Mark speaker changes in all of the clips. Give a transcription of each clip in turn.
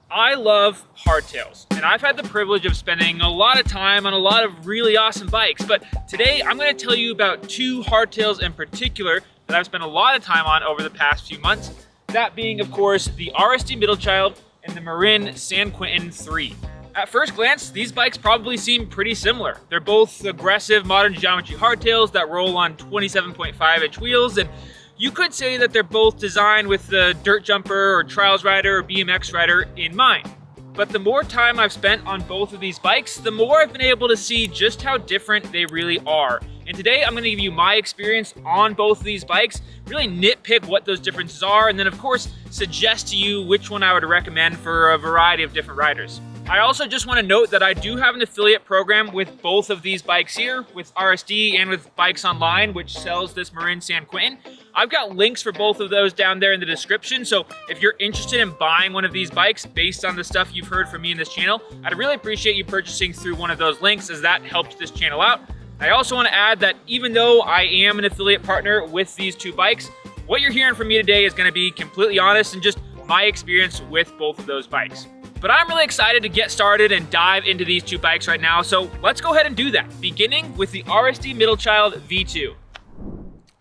Speaker 1: I love hardtails, and I've had the privilege of spending a lot of time on a lot of really awesome bikes, but today I'm going to tell you about two hardtails in particular that I've spent a lot of time on over the past few months. That being, of course, the RSD Middlechild and the Marin San Quentin 3. At first glance, these bikes probably seem pretty similar. They're both aggressive modern geometry hardtails that roll on 27.5-inch wheels, and you could say that they're both designed with the dirt jumper or trials rider or BMX rider in mind. But the more time I've spent on both of these bikes, the more I've been able to see just how different they really are. And today I'm going to give you my experience on both of these bikes, really nitpick what those differences are, and then of course suggest to you which one I would recommend for a variety of different riders. I also just want to note that I do have an affiliate program with both of these bikes here, with RSD and with Bikes Online, which sells this Marin San Quentin. I've got links for both of those down there in the description, so if you're interested in buying one of these bikes based on the stuff you've heard from me in this channel, I'd really appreciate you purchasing through one of those links, as that helps this channel out. I also want to add that even though I am an affiliate partner with these two bikes, what you're hearing from me today is going to be completely honest and just my experience with both of those bikes. But I'm really excited to get started and dive into these two bikes right now, so let's go ahead and do that, beginning with the RSD Middlechild V2.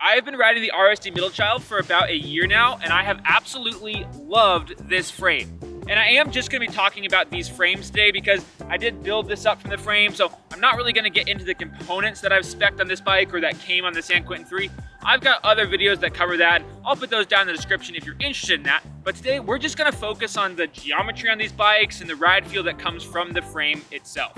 Speaker 1: I have been riding the RSD Middlechild for about a year now, and I have absolutely loved this frame. And I am just going to be talking about these frames today because I did build this up from the frame, so I'm not really going to get into the components that I've spec'd on this bike or that came on the San Quentin 3. I've got other videos that cover that. I'll put those down in the description if you're interested in that. But today we're just going to focus on the geometry on these bikes and the ride feel that comes from the frame itself.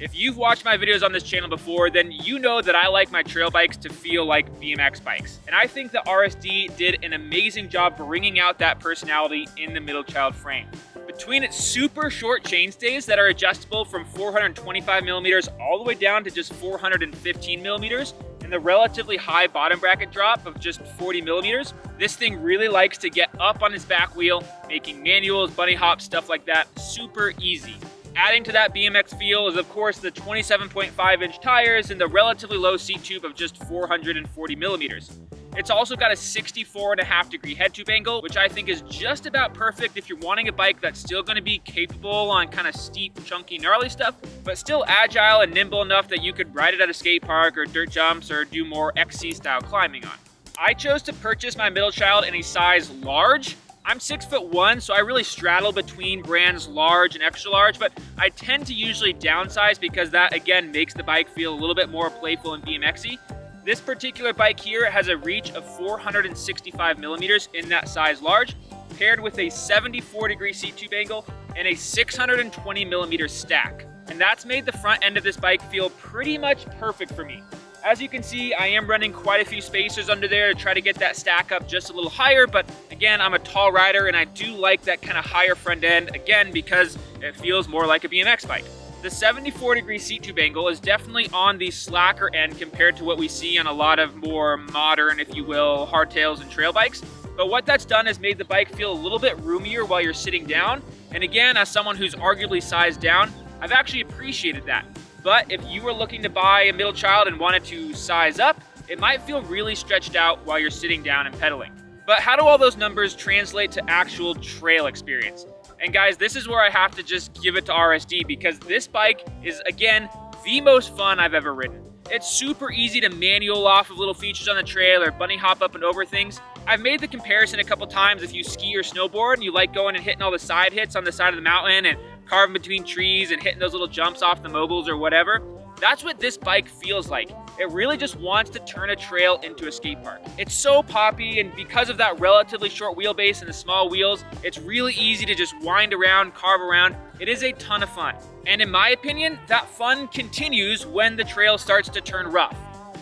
Speaker 1: If you've watched my videos on this channel before, then you know that I like my trail bikes to feel like BMX bikes. And I think the RSD did an amazing job bringing out that personality in the Middlechild frame. Between its super short chainstays that are adjustable from 425 millimeters all the way down to just 415 millimeters, and the relatively high bottom bracket drop of just 40 millimeters, this thing really likes to get up on its back wheel, making manuals, bunny hops, stuff like that super easy. Adding to that BMX feel is of course the 27.5-inch tires and the relatively low seat tube of just 440 millimeters. It's also got a 64.5-degree head tube angle, which I think is just about perfect if you're wanting a bike that's still going to be capable on kind of steep, chunky, gnarly stuff, but still agile and nimble enough that you could ride it at a skate park or dirt jumps or do more XC style climbing on. I chose to purchase my Middlechild in a size large. I'm 6'1", so I really straddle between brands large and extra large, but I tend to usually downsize because that again makes the bike feel a little bit more playful and BMXy. This particular bike here has a reach of 465 millimeters in that size large, paired with a 74-degree seat tube angle and a 620 millimeter stack. And that's made the front end of this bike feel pretty much perfect for me. As you can see, I am running quite a few spacers under there to try to get that stack up just a little higher, but again, I'm a tall rider and I do like that kind of higher front end, again, because it feels more like a BMX bike. The 74-degree seat tube angle is definitely on the slacker end compared to what we see on a lot of more modern, if you will, hardtails and trail bikes. But what that's done is made the bike feel a little bit roomier while you're sitting down. And again, as someone who's arguably sized down, I've actually appreciated that. But if you were looking to buy a Middlechild and wanted to size up, it might feel really stretched out while you're sitting down and pedaling. But how do all those numbers translate to actual trail experience? And guys, this is where I have to just give it to RSD because this bike is, again, the most fun I've ever ridden. It's super easy to manual off of little features on the trail or bunny hop up and over things. I've made the comparison a couple times if you ski or snowboard and you like going and hitting all the side hits on the side of the mountain and carving between trees and hitting those little jumps off the moguls or whatever. That's what this bike feels like. It really just wants to turn a trail into a skate park. It's so poppy, and because of that relatively short wheelbase and the small wheels, it's really easy to just wind around, carve around. It is a ton of fun. And in my opinion, that fun continues when the trail starts to turn rough.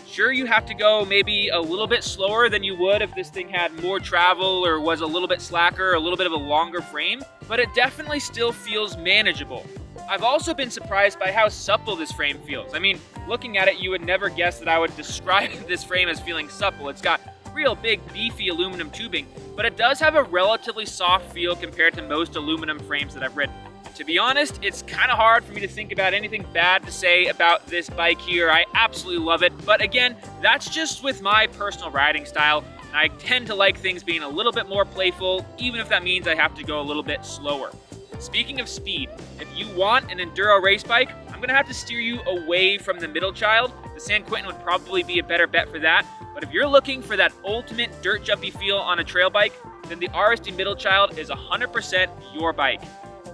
Speaker 1: Sure, you have to go maybe a little bit slower than you would if this thing had more travel or was a little bit slacker, a little bit of a longer frame, but it definitely still feels manageable. I've also been surprised by how supple this frame feels. I mean, looking at it, you would never guess that I would describe this frame as feeling supple. It's got real big, beefy aluminum tubing, but it does have a relatively soft feel compared to most aluminum frames that I've ridden. To be honest, it's kind of hard for me to think about anything bad to say about this bike here. I absolutely love it, but again, that's just with my personal riding style. And I tend to like things being a little bit more playful, even if that means I have to go a little bit slower. Speaking of speed, if you want an enduro race bike, I'm gonna have to steer you away from the Middlechild. The San Quentin would probably be a better bet for that. But if you're looking for that ultimate dirt jumpy feel on a trail bike, then the RSD Middlechild is 100% your bike.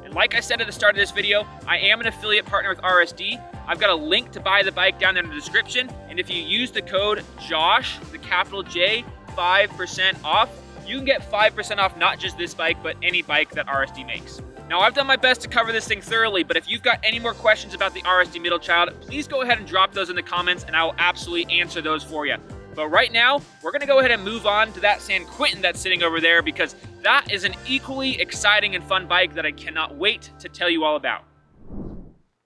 Speaker 1: And like I said at the start of this video, I am an affiliate partner with RSD. I've got a link to buy the bike down there in the description. And if you use the code JOSH, the capital J, 5% off, you can get 5% off not just this bike, but any bike that RSD makes. Now, I've done my best to cover this thing thoroughly, but if you've got any more questions about the RSD Middlechild, please go ahead and drop those in the comments and I will absolutely answer those for you. But right now, we're gonna go ahead and move on to that San Quentin that's sitting over there because that is an equally exciting and fun bike that I cannot wait to tell you all about.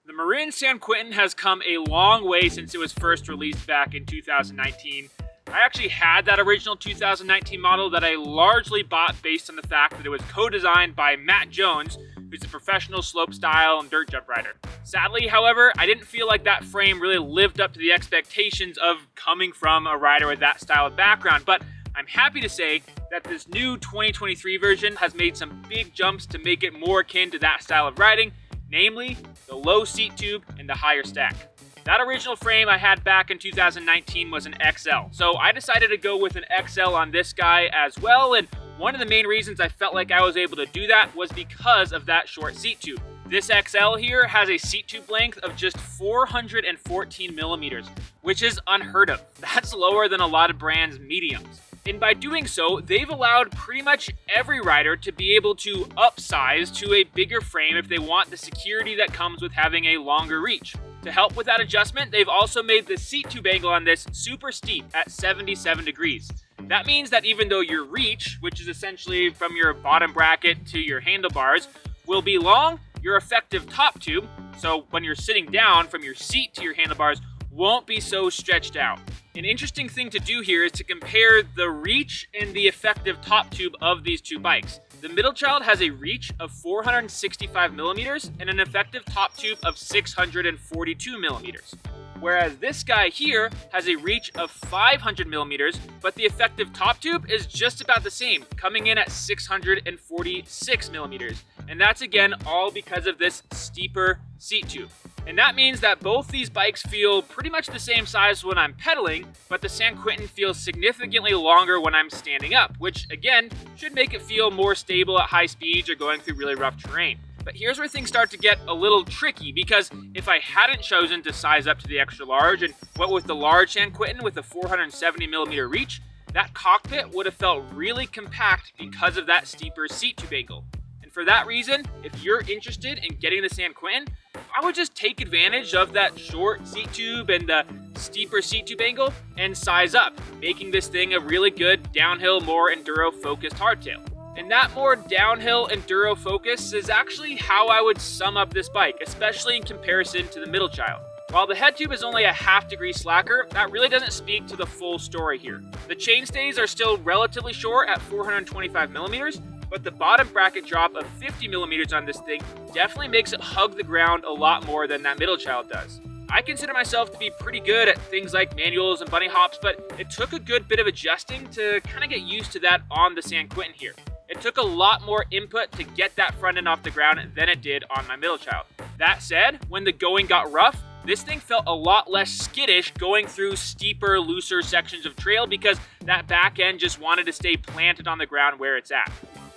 Speaker 1: The Marin San Quentin has come a long way since it was first released back in 2019. I actually had that original 2019 model that I largely bought based on the fact that it was co-designed by Matt Jones, who's a professional slopestyle and dirt jump rider. Sadly, however, I didn't feel like that frame really lived up to the expectations of coming from a rider with that style of background, but I'm happy to say that this new 2023 version has made some big jumps to make it more akin to that style of riding, namely the low seat tube and the higher stack. That original frame I had back in 2019 was an XL, so I decided to go with an XL on this guy as well, and one of the main reasons I felt like I was able to do that was because of that short seat tube. This XL here has a seat tube length of just 414 millimeters, which is unheard of. That's lower than a lot of brands' mediums. And by doing so, they've allowed pretty much every rider to be able to upsize to a bigger frame if they want the security that comes with having a longer reach. To help with that adjustment, they've also made the seat tube angle on this super steep at 77 degrees. That means that even though your reach, which is essentially from your bottom bracket to your handlebars, will be long, your effective top tube, so when you're sitting down from your seat to your handlebars, won't be so stretched out. An interesting thing to do here is to compare the reach and the effective top tube of these two bikes. The Middlechild has a reach of 465 millimeters and an effective top tube of 642 millimeters. Whereas this guy here has a reach of 500 millimeters, but the effective top tube is just about the same, coming in at 646 millimeters. And that's again all because of this steeper seat tube. And that means that both these bikes feel pretty much the same size when I'm pedaling, but the San Quentin feels significantly longer when I'm standing up, which again, should make it feel more stable at high speeds or going through really rough terrain. But here's where things start to get a little tricky, because if I hadn't chosen to size up to the extra large and went with the large San Quentin with a 470 millimeter reach, that cockpit would have felt really compact because of that steeper seat tube angle. And for that reason, if you're interested in getting the San Quentin, I would just take advantage of that short seat tube and the steeper seat tube angle and size up, making this thing a really good downhill, more enduro-focused hardtail. And that more downhill enduro focus is actually how I would sum up this bike, especially in comparison to the Middlechild. While the head tube is only a ½ degree slacker, that really doesn't speak to the full story here. The chainstays are still relatively short at 425 millimeters, but the bottom bracket drop of 50 millimeters on this thing definitely makes it hug the ground a lot more than that Middlechild does. I consider myself to be pretty good at things like manuals and bunny hops, but it took a good bit of adjusting to kind of get used to that on the San Quentin here. It took a lot more input to get that front end off the ground than it did on my Middlechild. That said, when the going got rough, this thing felt a lot less skittish going through steeper, looser sections of trail because that back end just wanted to stay planted on the ground where it's at.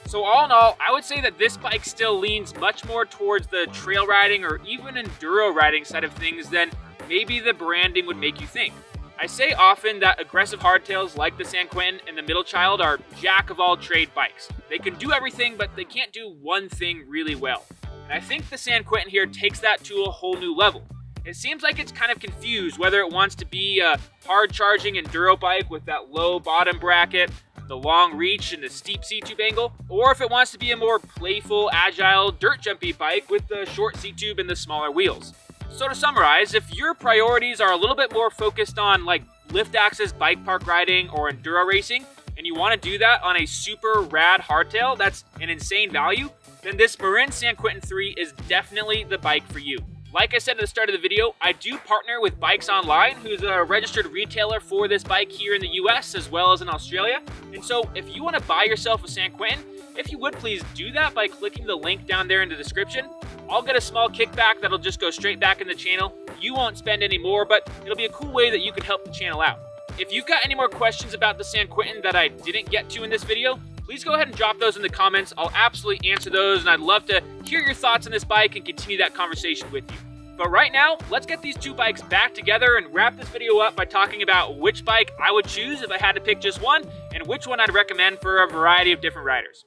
Speaker 1: So all in all, I would say that this bike still leans much more towards the trail riding or even enduro riding side of things than maybe the branding would make you think. I say often that aggressive hardtails like the San Quentin and the Middlechild are jack-of-all-trade bikes. They can do everything, but they can't do one thing really well. And I think the San Quentin here takes that to a whole new level. It seems like it's kind of confused whether it wants to be a hard-charging enduro bike with that low bottom bracket, the long reach and the steep seat tube angle, or if it wants to be a more playful, agile, dirt jumpy bike with the short seat tube and the smaller wheels. So to summarize, if your priorities are a little bit more focused on like lift access bike park riding or enduro racing, and you want to do that on a super rad hardtail that's an insane value, then this Marin San Quentin 3 is definitely the bike for you. Like I said at the start of the video, I do partner with Bikes Online, who's a registered retailer for this bike here in the US as well as in Australia. And so if you want to buy yourself a San Quentin, if you would please do that by clicking the link down there in the description. I'll get a small kickback that'll just go straight back in the channel. You won't spend any more, but it'll be a cool way that you can help the channel out. If you've got any more questions about the San Quentin that I didn't get to in this video, please go ahead and drop those in the comments. I'll absolutely answer those, and I'd love to hear your thoughts on this bike and continue that conversation with you. But right now, let's get these two bikes back together and wrap this video up by talking about which bike I would choose if I had to pick just one, and which one I'd recommend for a variety of different riders.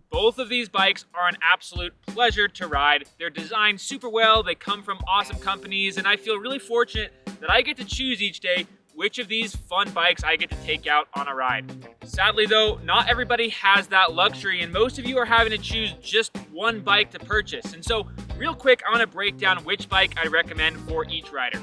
Speaker 1: Both of these bikes are an absolute pleasure to ride. They're designed super well, they come from awesome companies, and I feel really fortunate that I get to choose each day which of these fun bikes I get to take out on a ride. Sadly though, not everybody has that luxury, and most of you are having to choose just one bike to purchase. And so, real quick, I want to break down which bike I recommend for each rider.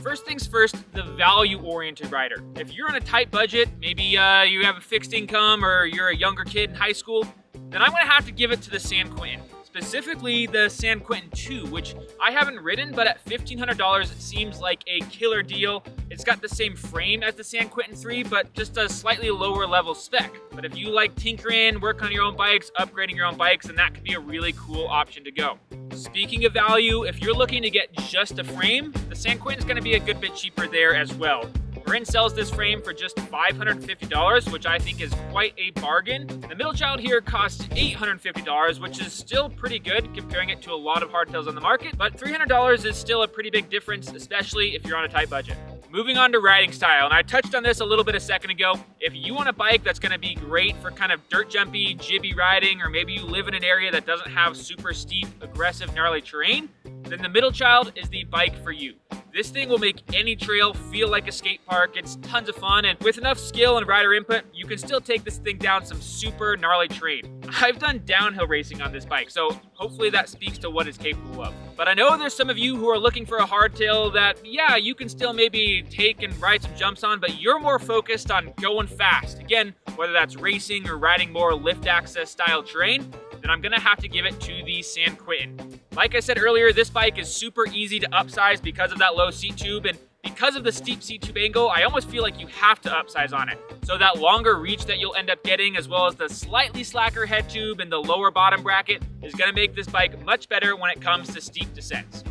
Speaker 1: First things first, the value-oriented rider. If you're on a tight budget, maybe you have a fixed income or you're a younger kid in high school, then I'm gonna have to give it to the San Quentin. Specifically the San Quentin 2, which I haven't ridden, but at $1,500 it seems like a killer deal. It's got the same frame as the San Quentin 3, but just a slightly lower level spec. But if you like tinkering, working on your own bikes, upgrading your own bikes, then that could be a really cool option to go. Speaking of value, if you're looking to get just a frame, the San Quentin's gonna be a good bit cheaper there as well. Marin sells this frame for just $550, which I think is quite a bargain. The Middlechild here costs $850, which is still pretty good comparing it to a lot of hardtails on the market, but $300 is still a pretty big difference, especially if you're on a tight budget. Moving on to riding style, and I touched on this a little bit a second ago. If you want a bike that's gonna be great for kind of dirt jumpy, jibby riding, or maybe you live in an area that doesn't have super steep, aggressive, gnarly terrain, then the Middlechild is the bike for you. This thing will make any trail feel like a skate park. It's tons of fun, and with enough skill and rider input, you can still take this thing down some super gnarly terrain. I've done downhill racing on this bike, so hopefully that speaks to what it's capable of. But I know there's some of you who are looking for a hardtail that, yeah, you can still maybe take and ride some jumps on, but you're more focused on going fast. Again, whether that's racing or riding more lift access style terrain, then I'm gonna have to give it to the San Quentin. Like I said earlier, this bike is super easy to upsize because of that low seat tube, and because of the steep seat tube angle, I almost feel like you have to upsize on it. So that longer reach that you'll end up getting, as well as the slightly slacker head tube and the lower bottom bracket, is gonna make this bike much better when it comes to steep descents.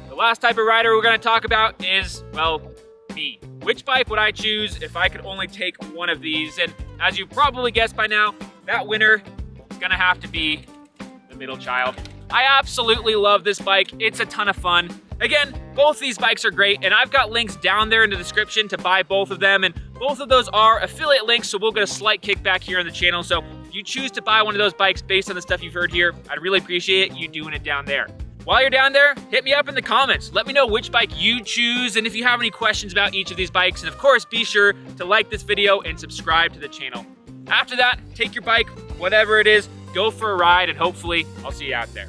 Speaker 1: The last type of rider we're gonna talk about is, well, me. Which bike would I choose if I could only take one of these? And as you probably guessed by now, that winner is gonna have to be the Middlechild. I absolutely love this bike. It's a ton of fun. Again, both these bikes are great, and I've got links down there in the description to buy both of them, and both of those are affiliate links, so we'll get a slight kickback here on the channel. So if you choose to buy one of those bikes based on the stuff you've heard here, I'd really appreciate you doing it down there. While you're down there, hit me up in the comments. Let me know which bike you choose, and if you have any questions about each of these bikes, and of course, be sure to like this video and subscribe to the channel. After that, take your bike, whatever it is, go for a ride, and hopefully I'll see you out there.